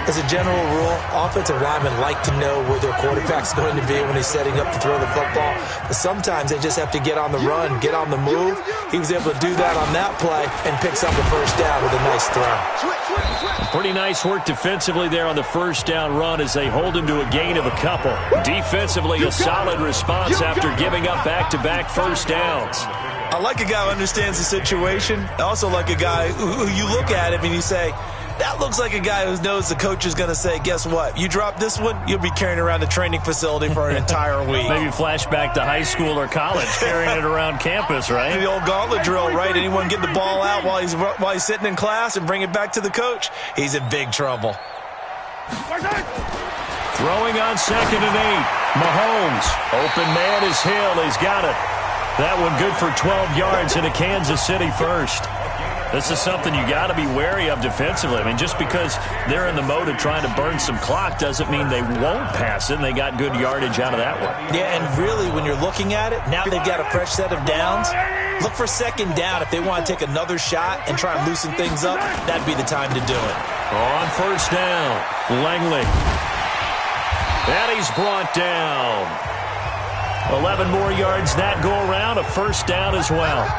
As a general rule, offensive linemen like to know where their quarterback's going to be when he's setting up to throw the football. But sometimes they just have to get on the run, get on the move. He was able to do that on that play and picks up a first down with a nice throw. Pretty nice work defensively there on the first down run as they hold him to a gain of a couple. Defensively, a solid response after giving up back-to-back first downs. I like a guy who understands the situation. I also like a guy who you look at him and you say, that looks like a guy who knows the coach is going to say, guess what? You drop this one, you'll be carrying around the training facility for an entire week. Maybe flashback to high school or college, carrying it around campus, right? The old gauntlet drill, right? Anyone get the ball out while he's sitting in class and bring it back to the coach? He's in big trouble. Throwing on 2nd and 8. Mahomes. Open man is Hill. He's got it. That one good for 12 yards into Kansas City first. This is something you got to be wary of defensively. I mean, just because they're in the mode of trying to burn some clock doesn't mean they won't pass it, and they got good yardage out of that one. Yeah, and really, when you're looking at it, now they've got a fresh set of downs. Look for 2nd down. If they want to take another shot and try and loosen things up, that'd be the time to do it. On 1st down, Langley. And he's brought down. 11 more yards that go around, a 1st down as well.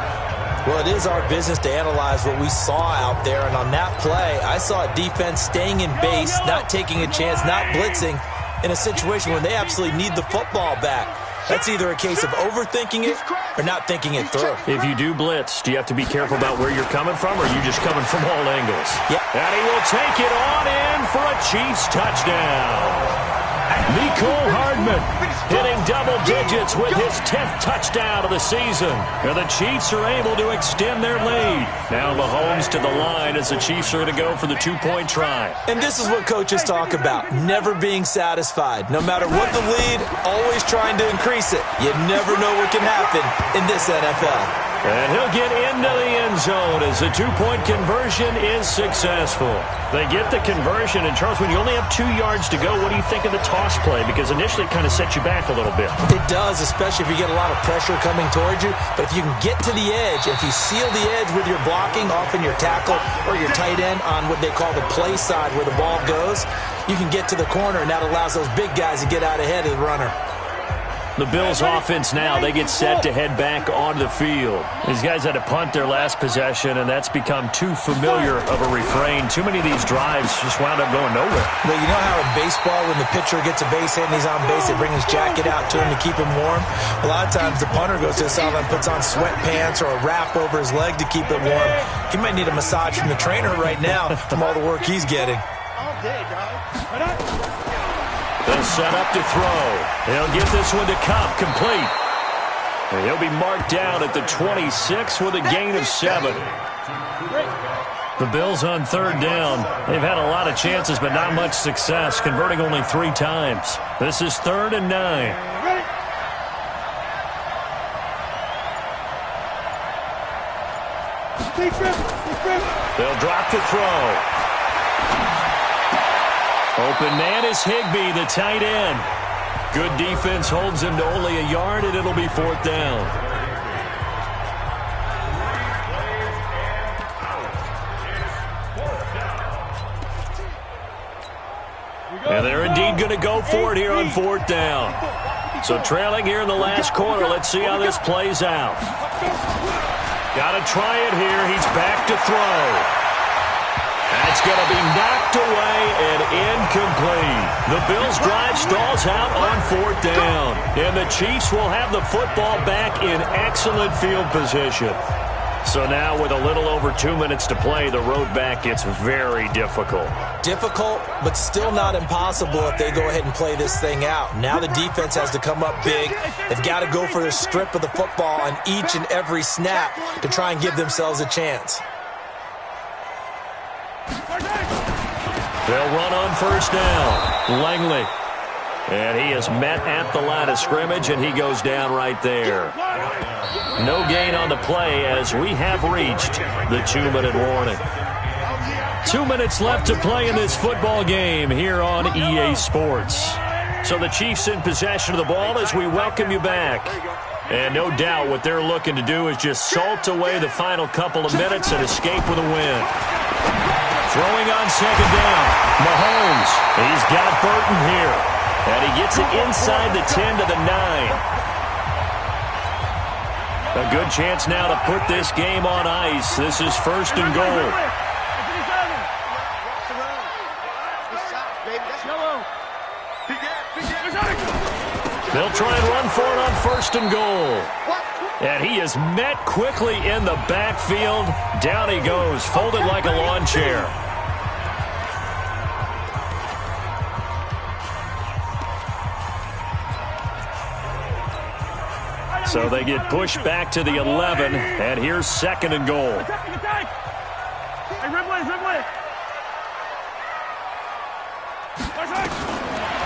Well, it is our business to analyze what we saw out there, and on that play, I saw a defense staying in base, not taking a chance, not blitzing, in a situation where they absolutely need the football back. That's either a case of overthinking it or not thinking it through. If you do blitz, do you have to be careful about where you're coming from, or are you just coming from all angles? Yeah. And he will take it on in for a Chiefs touchdown. Nicole Hardman hitting double digits with his 10th touchdown of the season. And the Chiefs are able to extend their lead. Now Mahomes to the line as the Chiefs are going to go for the 2-point try. And this is what coaches talk about, never being satisfied. No matter what the lead, always trying to increase it. You never know what can happen in this NFL. And he'll get into the end zone as the 2-point conversion is successful. They get the conversion, and Charles, when you only have 2 yards to go, what do you think of the toss play? Because initially it kind of sets you back a little bit. It does, especially if you get a lot of pressure coming towards you. But if you can get to the edge, if you seal the edge with your blocking, often your tackle or your tight end on what they call the play side where the ball goes, you can get to the corner, and that allows those big guys to get out ahead of the runner. The Bills offense now, they get set to head back onto the field. These guys had to punt their last possession, and that's become too familiar of a refrain. Too many of these drives just wound up going nowhere. But you know how in baseball, when the pitcher gets a base hit and he's on base, they bring his jacket out to him to keep him warm? A lot of times the punter goes to the sideline, puts on sweatpants or a wrap over his leg to keep it warm. He might need a massage from the trainer right now from all the work he's getting. All day, dog. They'll set up to throw. He'll get this one to Cobb, complete. And he'll be marked down at the 26 with a gain of 7. The Bills on 3rd down. They've had a lot of chances, but not much success, converting only 3 times. This is 3rd and 9. They'll drop to throw. Open man is Higbee, the tight end. Good defense holds him to only a yard, and it'll be 4th down. And they're indeed going to go for it here on 4th down. So trailing here in the last quarter. Let's see how this plays out. Got to try it here. He's back to throw. That's going to be knocked away and incomplete. The Bills' drive stalls out on 4th down. And the Chiefs will have the football back in excellent field position. So now with a little over 2 minutes to play, the road back gets very difficult. Difficult, but still not impossible if they go ahead and play this thing out. Now the defense has to come up big. They've got to go for the strip of the football on each and every snap to try and give themselves a chance. They'll run on 1st down. Langley. And he is met at the line of scrimmage, and he goes down right there. No gain on the play as we have reached the 2-minute warning. 2 minutes left to play in this football game here on EA Sports. So the Chiefs in possession of the ball as we welcome you back. And no doubt what they're looking to do is just salt away the final couple of minutes and escape with a win. Throwing on 2nd down. Mahomes. He's got Burton here. And he gets it inside the 10 to the 9. A good chance now to put this game on ice. This is 1st and goal. They'll try and run for it on 1st and goal. And he is met quickly in the backfield. Down he goes, folded like a lawn chair. So they get pushed back to the 11, and here's 2nd and goal.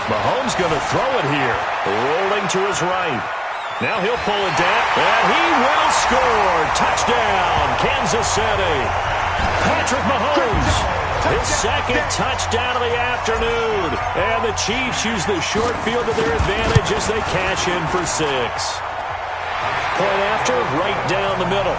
Mahomes going to throw it here. Rolling to his right. Now he'll pull it down, and he will score. Touchdown, Kansas City. Patrick Mahomes, his second touchdown of the afternoon. And the Chiefs use the short field to their advantage as they cash in for 6. Point after, right down the middle.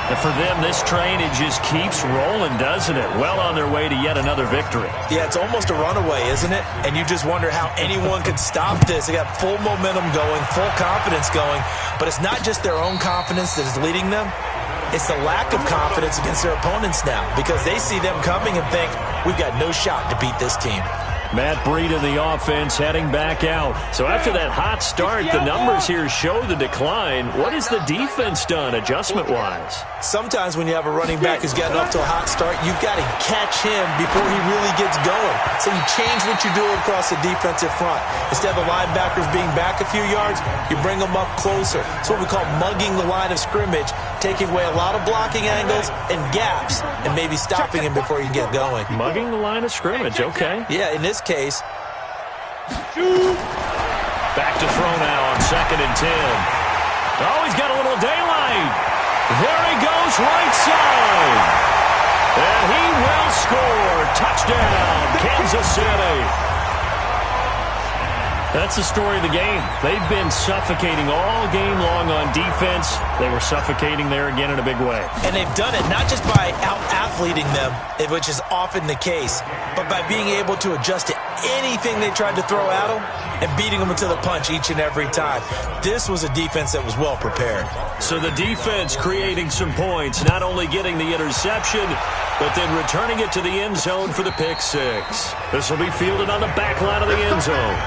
And for them, this train, it just keeps rolling, doesn't it? Well on their way to yet another victory. Yeah, it's almost a runaway, isn't it? And you just wonder how anyone could stop this. They got full momentum going, full confidence going. But it's not just their own confidence that is leading them. It's the lack of confidence against their opponents now, because they see them coming and think, we've got no shot to beat this team. Matt Breida, the offense, heading back out. So after that hot start, the numbers here show the decline. What has the defense done adjustment-wise? Sometimes when you have a running back who's gotten off to a hot start, you've got to catch him before he really gets going. So you change what you do across the defensive front. Instead of the linebackers being back a few yards, you bring them up closer. It's what we call mugging the line of scrimmage, taking away a lot of blocking angles and gaps, and maybe stopping him before you get going. Mugging the line of scrimmage, okay. Yeah, in this case. Back to throw now on 2nd and 10. Oh, he's got a little daylight. There he goes, right side. And he will score. Touchdown, Kansas City. That's the story of the game. They've been suffocating all game long on defense. They were suffocating there again in a big way. And they've done it not just by out-athleting them, which is often the case, but by being able to adjust to anything they tried to throw at them and beating them to the punch each and every time. This was a defense that was well prepared. So the defense creating some points, not only getting the interception, but then returning it to the end zone for the pick 6. This will be fielded on the back line of the end zone.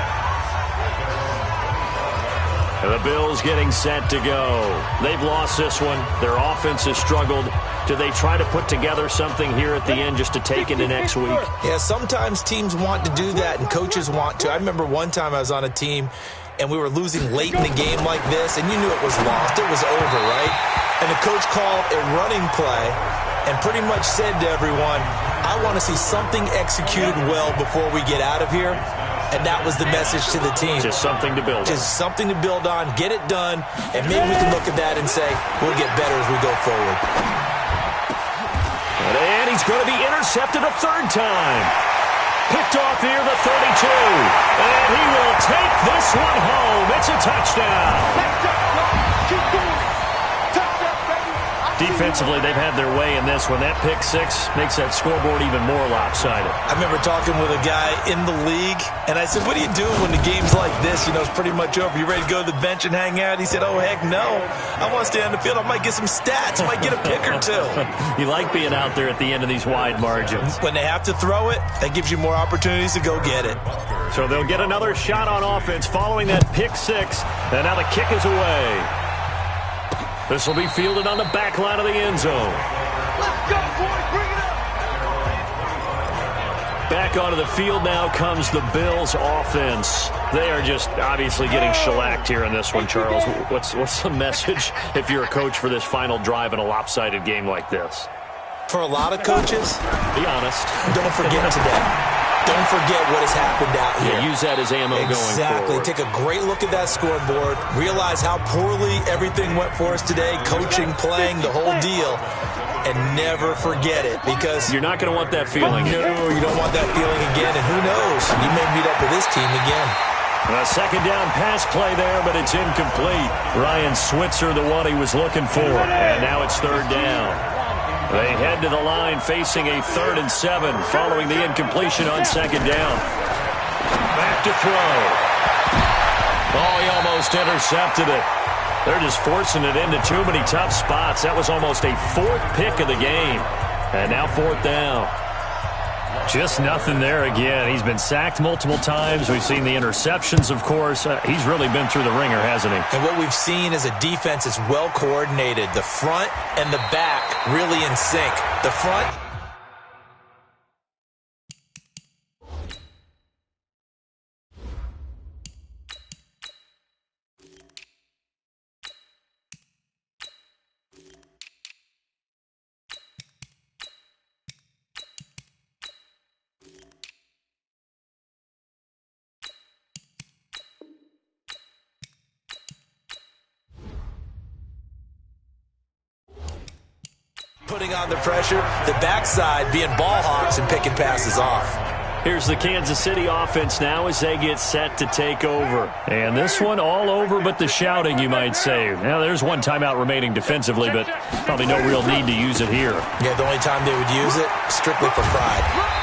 And the Bills getting set to go. They've lost this one. Their offense has struggled. Do they try to put together something here at the end just to take into next week? Yeah, sometimes teams want to do that and coaches want to. I remember one time I was on a team and we were losing late in the game like this, and you knew it was lost. It was over, right? And the coach called a running play and pretty much said to everyone, I want to see something executed well before we get out of here. And that was the message to the team. Just something to build on. Just something to build on, get it done, and maybe we can look at that and say, we'll get better as we go forward. And he's going to be intercepted a 3rd time. Picked off here, the 32. And he will take this one home. It's a touchdown. Keep going. Touchdown, baby. Defensively, they've had their way in this one. That pick 6 makes that scoreboard even more lopsided. I remember talking with a guy in the league, and I said, what do you do when the game's like this? You know, it's pretty much over. You ready to go to the bench and hang out? He said, oh, heck no. I want to stay on the field. I might get some stats. I might get a pick or 2. You like being out there at the end of these wide margins. When they have to throw it, that gives you more opportunities to go get it. So they'll get another shot on offense following that pick 6, and now the kick is away. This will be fielded on the back line of the end zone. Let's go, boys. Bring it up. Back onto the field now comes the Bills offense. They are just obviously getting shellacked here in this one, Charles. What's the message if you're a coach for this final drive in a lopsided game like this? For a lot of coaches, be honest. Don't forget today. Don't forget what has happened out here. Yeah, use that as ammo going forward. Exactly. Take a great look at that scoreboard. Realize how poorly everything went for us today. Coaching, playing, the whole deal. And never forget it, because you're not going to want that feeling. No, you don't want that feeling again. And who knows? You may meet up with this team again. A 2nd down pass play there, but it's incomplete. Ryan Switzer, the one he was looking for. And now it's 3rd down. They head to the line facing a 3rd and 7 following the incompletion on 2nd down. Back to throw. Oh, he almost intercepted it. They're just forcing it into too many tough spots. That was almost a 4th pick of the game. And now 4th down. Just nothing there again. He's been sacked multiple times. We've seen the interceptions, of course. He's really been through the ringer, hasn't he? And what we've seen is a defense that's well coordinated. The front and the back really in sync. The front putting on the pressure, the backside being ball hawks and picking passes off. Here's the Kansas City offense now as they get set to take over. And this one all over but the shouting, you might say. Now, there's one timeout remaining defensively, but probably no real need to use it here. Yeah, the only time they would use it, strictly for pride.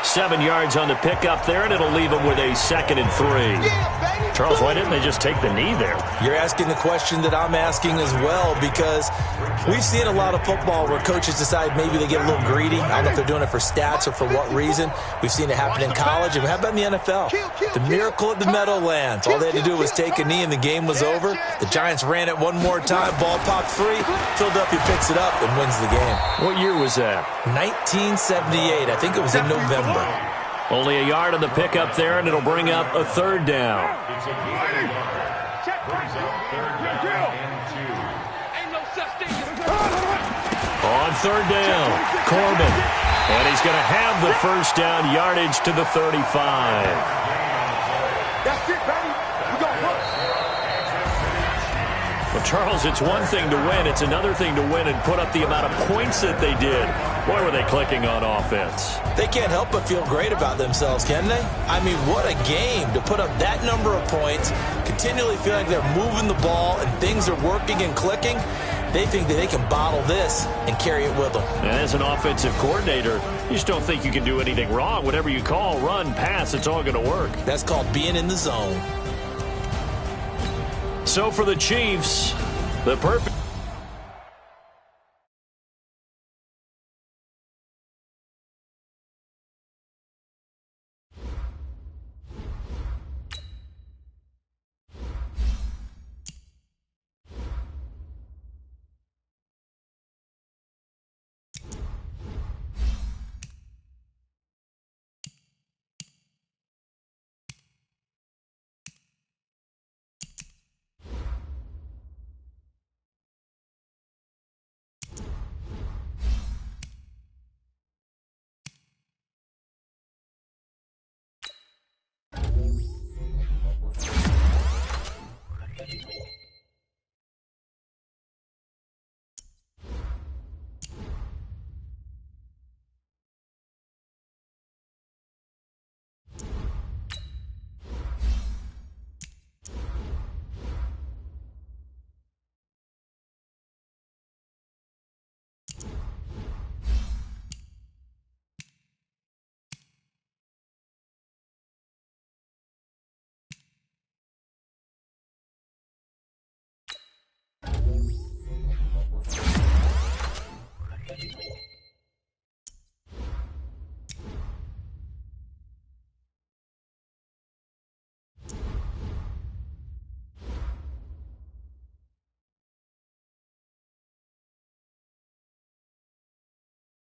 7 yards on the pickup there, and it'll leave them with a 2nd and 3. Charles, why didn't they just take the knee there? You're asking the question that I'm asking as well, because we've seen a lot of football where coaches decide maybe they get a little greedy. I don't know if they're doing it for stats or for what reason. We've seen it happen in college, and how about in the NFL? The miracle at the Meadowlands. All they had to do was take a knee, and the game was over. The Giants ran it one more time. Ball popped free. Philadelphia picks it up and wins the game. What year was that? 1978. I think it was in November. Only a yard on the pickup there, and it'll bring up a 3rd down. On 3rd down, Corbin. And he's going to have the 1st down yardage to the 35. That's it, baby. We're going to push. Well, Charles, it's one thing to win. It's another thing to win and put up the amount of points that they did. Boy, were they clicking on offense. They can't help but feel great about themselves, can they? I mean, what a game to put up that number of points, continually feel like they're moving the ball and things are working and clicking. They think that they can bottle this and carry it with them. And as an offensive coordinator, you just don't think you can do anything wrong. Whatever you call, run, pass, it's all going to work. That's called being in the zone. So for the Chiefs, the perfect...